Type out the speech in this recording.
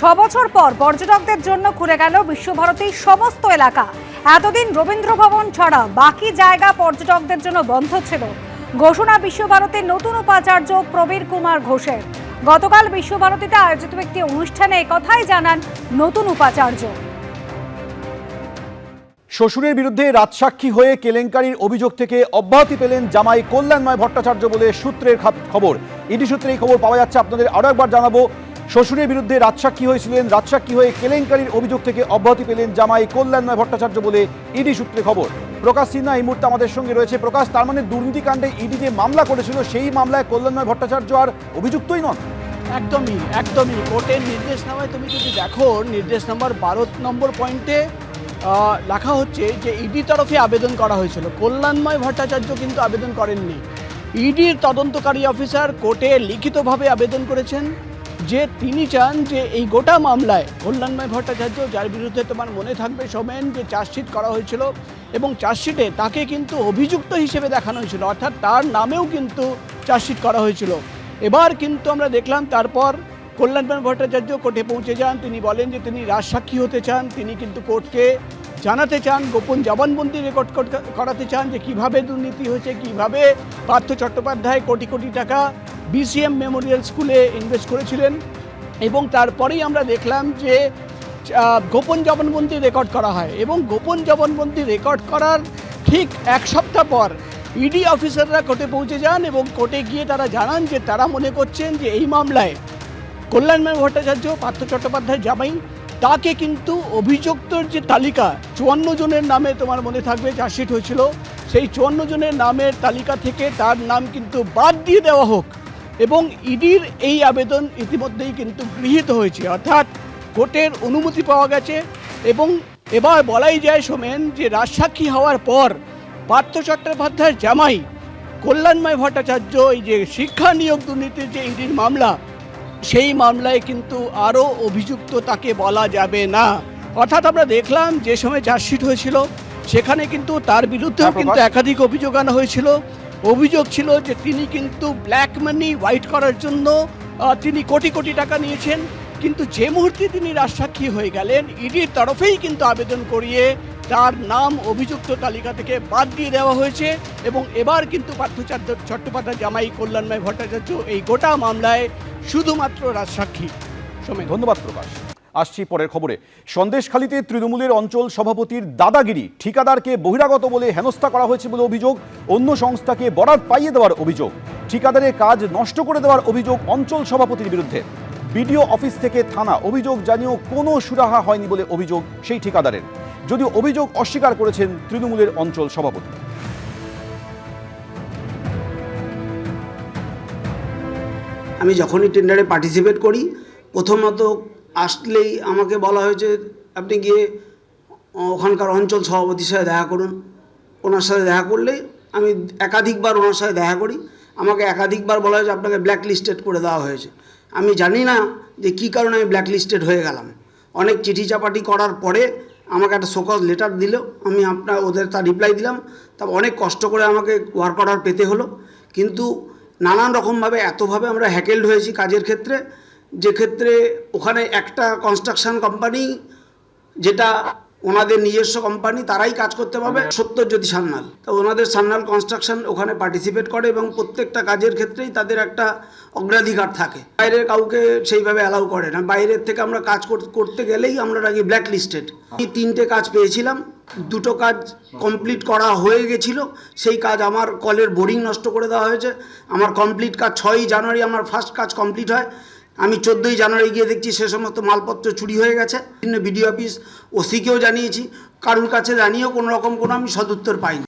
ছবছর পর পর্যটকদের জন্য খুলে গেল বিশ্বভারতীর সমস্ত এলাকা। এতদিন রবীন্দ্র ভবন ছাড়া বাকি জায়গা পর্যটকদের জন্য বন্ধ ছিল। ঘোষণা বিশ্বভারতীর নতুন উপাচার্য প্রবীর কুমার ঘোষের। গতকাল বিশ্বভারতীতে আয়োজিত একটি অনুষ্ঠানে একথাই জানান নতুন উপাচার্য। শ্বশুরের বিরুদ্ধে রাজসাক্ষী হয়ে কেলেঙ্কারির অভিযোগ থেকে অব্যাহতি পেলেন জামাই কল্যাণময় ভট্টাচার্য বলে সূত্রের খবর। ইডি সূত্রে এই খবর পাওয়া যাচ্ছে, আপনাদের আরো একবার জানাবো। শ্বশুরের বিরুদ্ধে রাজসাক্ষী হয়েছিলেন, রাজসাক্ষী হয়ে কেলেঙ্কারির অভিযোগ থেকে অব্যাহতি পেলেন জামাই কল্যাণময় ভট্টাচার্য বলে ইডি সূত্রে খবর। প্রকাশ সিনহা এই মুহূর্তে আমাদের সঙ্গে রয়েছে। প্রকাশ, তার মানে দুর্নীতিকাণ্ডে ইডি যে মামলা করেছিল সেই মামলায় কল্যাণময় ভট্টাচার্য আর অভিযুক্তই নন। একদমই কোর্টের নির্দেশনামায় তুমি যদি দেখো, নির্দেশ নাম্বার 12 নম্বর পয়েন্টে লেখা হচ্ছে যে ইডি তরফে আবেদন করা হয়েছিল, কল্যাণময় ভট্টাচার্য কিন্তু আবেদন করেননি। ইডির তদন্তকারী অফিসার কোর্টে লিখিতভাবে আবেদন করেছেন যে তিনি চান যে এই গোটা মামলায় কল্যাণময় ভট্টাচার্য, যার বিরুদ্ধে তোমার মনে থাকবে সোমেন যে চার্জশিট করা হয়েছিল এবং চার্জশিটে তাকে কিন্তু অভিযুক্ত হিসেবে দেখানো হয়েছিল, অর্থাৎ তার নামেও কিন্তু চার্জশিট করা হয়েছিল। এবার কিন্তু আমরা দেখলাম তারপর কল্যাণময় ভট্টাচার্য কোর্টে পৌঁছে যান। তিনি বলেন যে তিনি রাজসাক্ষী হতে চান, তিনি কিন্তু কোর্টকে জানাতে চান, গোপন জবানবন্দি রেকর্ড করাতে চান যে কিভাবে দুর্নীতি হয়েছে, কিভাবে পার্থ চট্টোপাধ্যায় কোটি কোটি টাকা বিসিএম মেমোরিয়াল স্কুলে ইনভেস্ট করেছিলেন। এবং তারপরেই আমরা দেখলাম যে গোপন জবানবন্দি রেকর্ড করা হয় এবং গোপন জবানবন্দি রেকর্ড করার ঠিক এক সপ্তাহ পর ইডি অফিসাররা কোর্টে পৌঁছে যান এবং কোর্টে গিয়ে তারা জানান যে তারা মনে করছেন যে এই মামলায় কল্যাণময় ভট্টাচার্য, পার্থ চট্টোপাধ্যায় জামাই, তাকে কিন্তু অভিযুক্তর যে তালিকা 54 জনের নামে তোমার মনে থাকবে চার্জশিট হয়েছিল, সেই 54 জনের নামের তালিকা থেকে তার নাম কিন্তু বাদ দিয়ে দেওয়া হোক। এবং ইডির এই আবেদন ইতিমধ্যেই কিন্তু গৃহীত হয়েছে, অর্থাৎ কোর্টের অনুমতি পাওয়া গেছে। এবং এবার বলাই যায় সোমেন যে রাজসাক্ষী হওয়ার পর পার্থ চট্টোপাধ্যায়ের জামাই কল্যাণময় ভট্টাচার্য এই যে শিক্ষা নিয়োগ দুর্নীতির যে ইডির মামলা, সেই মামলায় কিন্তু আরও অভিযুক্ত তাকে বলা যাবে না। অর্থাৎ আমরা দেখলাম যে সময় চার্জশিট হয়েছিল সেখানে কিন্তু তার বিরুদ্ধেও কিন্তু একাধিক অভিযোগ আনা হয়েছিল। অভিযোগ ছিল যে তিনি কিন্তু ব্ল্যাক মানি হোয়াইট করার জন্য তিনি কোটি কোটি টাকা নিয়েছেন। কিন্তু যে মুহূর্তে তিনি রাজসাক্ষী হয়ে গেলেন, ইডির তরফেই কিন্তু আবেদন করিয়ে তার নাম অভিযুক্ত তালিকা থেকে বাদ দিয়ে দেওয়া হয়েছে। এবং এবার কিন্তু পার্থ চট্টোপাধ্যায় জামাই কল্যাণময় ভট্টাচার্য এই গোটা মামলায় শুধুমাত্র রাজসাক্ষী। ধন্যবাদ প্রকাশ। আসছি পরের খবরে। সন্দেশখালীতে তৃণমূলের অঞ্চল সভাপতির দাদাগিরি, ঠিকাদারকে বহিরাগত বলে হেনস্থা করা হয়েছে বলে অভিযোগ, অন্য সংস্থাকে বরাত পাইয়ে দেওয়ার অভিযোগ, ঠিকাদারের কাজ নষ্ট করে দেওয়ার অভিযোগ অঞ্চল সভাপতির বিরুদ্ধে। বিডিও অফিস থেকে থানা অভিযোগ জানিয়েও কোনো সুরাহা হয়নি বলে অভিযোগ সেই ঠিকাদারের, যদিও অভিযোগ অস্বীকার করেছেন তৃণমূলের অঞ্চল সভাপতি। আমি যখনই টেন্ডারে পার্টিসিপেট করি, প্রথমত আসলেই আমাকে বলা হয়েছে আপনি গিয়ে ওখানকার অঞ্চল সভাপতির সাথে দেখা করুন। ওনার সাথে দেখা করলে আমি একাধিকবার ওনার সাথে দেখা করি। আমাকে একাধিকবার বলা হয়েছে আপনাকে ব্ল্যাক লিস্টেড করে দেওয়া হয়েছে। আমি জানি না যে কী কারণে আমি ব্ল্যাক লিস্টেড হয়ে গেলাম। অনেক চিঠি চাপাটি করার পরে আমাকে একটা শোকজ লেটার দিল, আমি ওদের তার রিপ্লাই দিলাম। তারপর অনেক কষ্ট করে আমাকে ওয়ার্ক অর্ডার পেতে হলো। কিন্তু নানান রকমভাবে এতভাবে আমরা হ্যাকেলড হয়েছি কাজের ক্ষেত্রে, যে ক্ষেত্রে ওখানে একটা কনস্ট্রাকশন কোম্পানি, যেটা ওনাদের নিজস্ব কোম্পানি, তারাই কাজ করতে পারবে, সত্যজ্যোতি সান্যাল। তো ওনাদের সান্যাল কনস্ট্রাকশন ওখানে পার্টিসিপেট করে এবং প্রত্যেকটা কাজের ক্ষেত্রেই তাদের একটা অগ্রাধিকার থাকে। বাইরের কাউকে সেইভাবে অ্যালাউ করে না। বাইরের থেকে আমরা কাজ করতে গেলেই আমরা নাকি ব্ল্যাক লিস্টেড। আমি 3টে কাজ পেয়েছিলাম, 2টো কাজ কমপ্লিট করা হয়ে গেছিলো। সেই কাজ আমার কলের বোরিং নষ্ট করে দেওয়া হয়েছে। আমার কমপ্লিট কাজ 6ই জানুয়ারি আমার ফার্স্ট কাজ কমপ্লিট হয়। আমি 14ই জানুয়ারি গিয়ে দেখছি সে সমস্ত মালপত্র চুরি হয়ে গেছে। বিভিন্ন বিডিও অফিস, ওসিকেও জানিয়েছি, কারুর কাছে জানিয়েও কোনো রকম কোনো আমি সদুত্তর পাইনি।